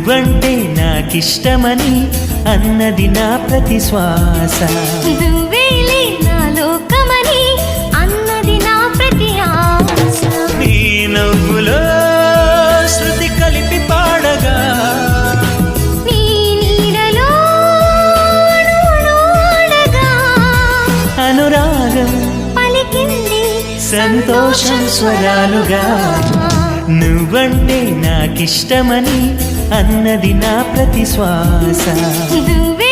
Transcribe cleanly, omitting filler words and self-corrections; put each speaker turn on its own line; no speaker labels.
నువ్వంటే నాకిష్టమని అన్నది నా ప్రతి శ్వాస.
నువ్వేలే నా లోకమని అన్నది నా ప్రతి ఆశ.
నీ నవ్వులో శృతి కలిపి పాడగా,
నీ నీడలో అణువణువడగా
అనురాగం
పలికింది
సంతోషం స్వరాలుగా. నువ్వంటే నాకిష్టమని అన్నది నా ప్రతి శ్వాస.
నువ్వే